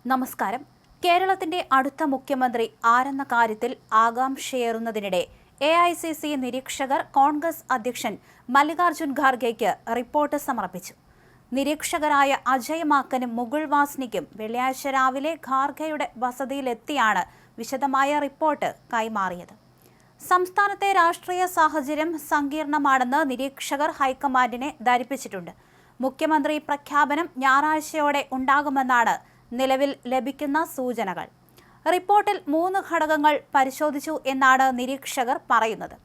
നമസ്കാരം. കേരളത്തിന്റെ അടുത്ത മുഖ്യമന്ത്രി ആരെന്ന കാര്യത്തിൽ ആകാംക്ഷയേറുന്നതിനിടെ AICC നിരീക്ഷകർ കോൺഗ്രസ് അധ്യക്ഷൻ മല്ലികാർജുൻ ഖാർഗെയ്ക്ക് റിപ്പോർട്ട് സമർപ്പിച്ചു. നിരീക്ഷകരായ അജയ് മാക്കനും മുകുൾ വാസ്നിക്കും വെള്ളിയാഴ്ച രാവിലെ ഖാർഗെയുടെ വസതിയിലെത്തിയാണ് വിശദമായ റിപ്പോർട്ട് കൈമാറിയത്. സംസ്ഥാനത്തെ രാഷ്ട്രീയ സാഹചര്യം സങ്കീർണമാണെന്ന് നിരീക്ഷകർ ഹൈക്കമാൻഡിനെ ധരിപ്പിച്ചിട്ടുണ്ട്. മുഖ്യമന്ത്രി പ്രഖ്യാപനം ഞായറാഴ്ചയോടെ ഉണ്ടാകുമെന്നാണ് നിലവിൽ ലഭിക്കുന്ന സൂചനകൾ. റിപ്പോർട്ടിൽ 3 ഘടകങ്ങൾ പരിശോധിച്ചു എന്നാണ് നിരീക്ഷകർ പറയുന്നത്.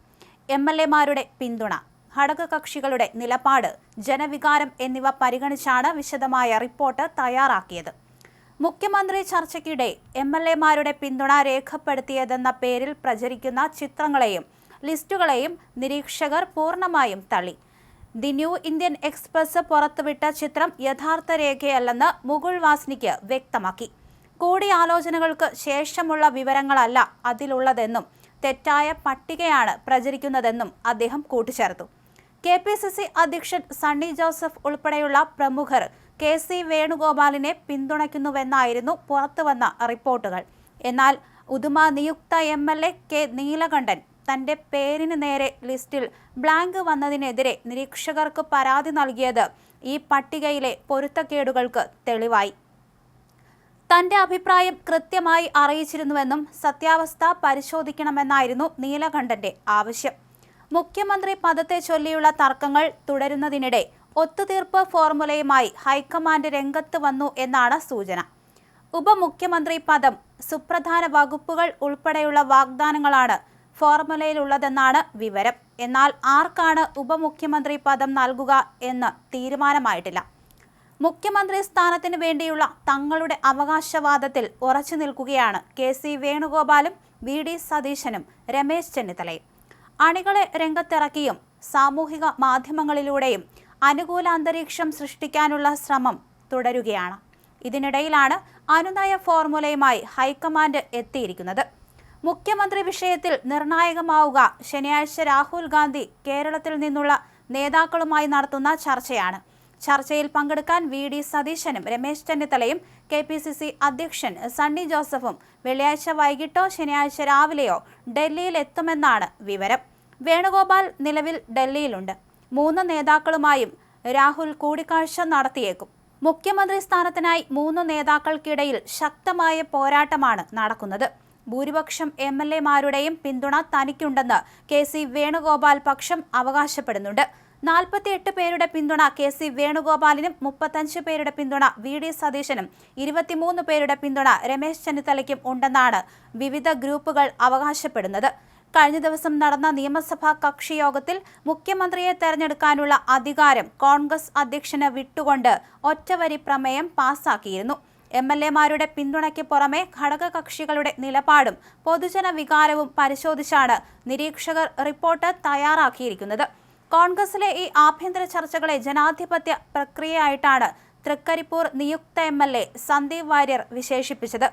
MLA-മാരുടെ പിന്തുണ, ഘടകകക്ഷികളുടെ നിലപാട്, ജനവികാരം എന്നിവ പരിഗണിച്ചാണ് വിശദമായ റിപ്പോർട്ട് തയ്യാറാക്കിയത്. മുഖ്യമന്ത്രി ചർച്ചയ്ക്കിടെ MLA-മാരുടെ പിന്തുണ രേഖപ്പെടുത്തിയതെന്ന പേരിൽ പ്രചരിക്കുന്ന ചിത്രങ്ങളെയും ലിസ്റ്റുകളെയും നിരീക്ഷകർ പൂർണ്ണമായും തള്ളി. ദി ന്യൂ ഇന്ത്യൻ എക്സ്പ്രസ് പുറത്തുവിട്ട ചിത്രം യഥാർത്ഥ രേഖയല്ലെന്ന് മുകുൾ വാസ്നിക്ക് വ്യക്തമാക്കി. കൂടിയാലോചനകൾക്ക് ശേഷമുള്ള വിവരങ്ങളല്ല അതിലുള്ളതെന്നും തെറ്റായ പട്ടികയാണ് പ്രചരിക്കുന്നതെന്നും അദ്ദേഹം കൂട്ടിച്ചേർത്തു. KPCC അധ്യക്ഷൻ സണ്ണി ജോസഫ് ഉൾപ്പെടെയുള്ള പ്രമുഖർ KC വേണുഗോപാലിനെ പിന്തുണയ്ക്കുന്നുവെന്നായിരുന്നു പുറത്തുവന്ന റിപ്പോർട്ടുകൾ. എന്നാൽ ഉദുമ നിയുക്ത MLA K നീലകണ്ഠൻ തന്റെ പേരിന് നേരെ ലിസ്റ്റിൽ ബ്ലാങ്ക് വന്നതിനെതിരെ നിരീക്ഷകർക്ക് പരാതി നൽകിയത് ഈ പട്ടികയിലെ പൊരുത്തക്കേടുകൾക്ക് തെളിവായി. തന്റെ അഭിപ്രായം കൃത്യമായി അറിയിച്ചിരുന്നുവെന്നും സത്യാവസ്ഥ പരിശോധിക്കണമെന്നായിരുന്നു നീലകണ്ഠന്റെ ആവശ്യം. മുഖ്യമന്ത്രി പദത്തെ ചൊല്ലിയുള്ള തർക്കങ്ങൾ തുടരുന്നതിനിടെ ഒത്തുതീർപ്പ് ഫോർമുലയുമായി ഹൈക്കമാൻഡ് രംഗത്ത് വന്നു എന്നാണ് സൂചന. ഉപമുഖ്യമന്ത്രി പദം, സുപ്രധാന വകുപ്പുകൾ ഉൾപ്പെടെയുള്ള വാഗ്ദാനങ്ങളാണ് ഫോർമുലയിലുള്ളതെന്നാണ് വിവരം. എന്നാൽ ആർക്കാണ് ഉപമുഖ്യമന്ത്രി പദം നൽകുക എന്ന് തീരുമാനമായിട്ടില്ല. മുഖ്യമന്ത്രി സ്ഥാനത്തിന് വേണ്ടിയുള്ള തങ്ങളുടെ അവകാശവാദത്തിൽ ഉറച്ചു നിൽക്കുകയാണ് KC വേണുഗോപാലും VD സതീശനും രമേശ് ചെന്നിത്തലയും. അണികളെ രംഗത്തിറക്കിയും സാമൂഹിക മാധ്യമങ്ങളിലൂടെയും അനുകൂല അന്തരീക്ഷം സൃഷ്ടിക്കാനുള്ള ശ്രമം തുടരുകയാണ്. ഇതിനിടയിലാണ് അനുനയ ഫോർമുലയുമായി ഹൈക്കമാൻഡ് എത്തിയിരിക്കുന്നത്. മുഖ്യമന്ത്രി വിഷയത്തിൽ നിർണായകമാവുക ശനിയാഴ്ച രാഹുൽ ഗാന്ധി കേരളത്തിൽ നിന്നുള്ള നേതാക്കളുമായി നടത്തുന്ന ചർച്ചയാണ്. ചർച്ചയിൽ പങ്കെടുക്കാൻ VD സതീശനും രമേശ് ചെന്നിത്തലയും KPCC അധ്യക്ഷൻ സണ്ണി ജോസഫും വെള്ളിയാഴ്ച വൈകിട്ടോ ശനിയാഴ്ച രാവിലെയോ ഡൽഹിയിൽ എത്തുമെന്നാണ് വിവരം. വേണുഗോപാൽ നിലവിൽ ഡൽഹിയിലുണ്ട്. 3 നേതാക്കളുമായും രാഹുൽ കൂടിക്കാഴ്ച നടത്തിയേക്കും. മുഖ്യമന്ത്രി സ്ഥാനത്തിനായി 3 നേതാക്കൾക്കിടയിൽ ശക്തമായ പോരാട്ടമാണ് നടക്കുന്നത്. ഭൂരിപക്ഷം MLA-മാരുടെയും പിന്തുണ തനിക്കുണ്ടെന്ന് KC വേണുഗോപാൽ പക്ഷം അവകാശപ്പെടുന്നുണ്ട്. 48 പേരുടെ പിന്തുണ KC വേണുഗോപാലിനും 35 പേരുടെ പിന്തുണ VD സതീശനും 23 പേരുടെ പിന്തുണ രമേശ് ചെന്നിത്തലയ്ക്കും ഉണ്ടെന്നാണ് വിവിധ ഗ്രൂപ്പുകൾ അവകാശപ്പെടുന്നത്. കഴിഞ്ഞ ദിവസം നടന്ന നിയമസഭാ കക്ഷിയോഗത്തിൽ മുഖ്യമന്ത്രിയെ തെരഞ്ഞെടുക്കാനുള്ള അധികാരം കോൺഗ്രസ് അധ്യക്ഷന് വിട്ടുകൊണ്ട് ഒറ്റവരി പ്രമേയം പാസാക്കിയിരുന്നു. MLA-മാരുടെ പിന്തുണയ്ക്ക് പുറമെ ഘടകകക്ഷികളുടെ നിലപാടും പൊതുജന വികാരവും പരിശോധിച്ചാണ് നിരീക്ഷകർ റിപ്പോർട്ട് തയ്യാറാക്കിയിരിക്കുന്നത്. കോൺഗ്രസിലെ ഈ ആഭ്യന്തര ചർച്ചകളെ ജനാധിപത്യ പ്രക്രിയയായിട്ടാണ് തൃക്കരിപ്പൂർ നിയുക്ത MLA സന്ദീപ് വാര്യർ വിശേഷിപ്പിച്ചത്.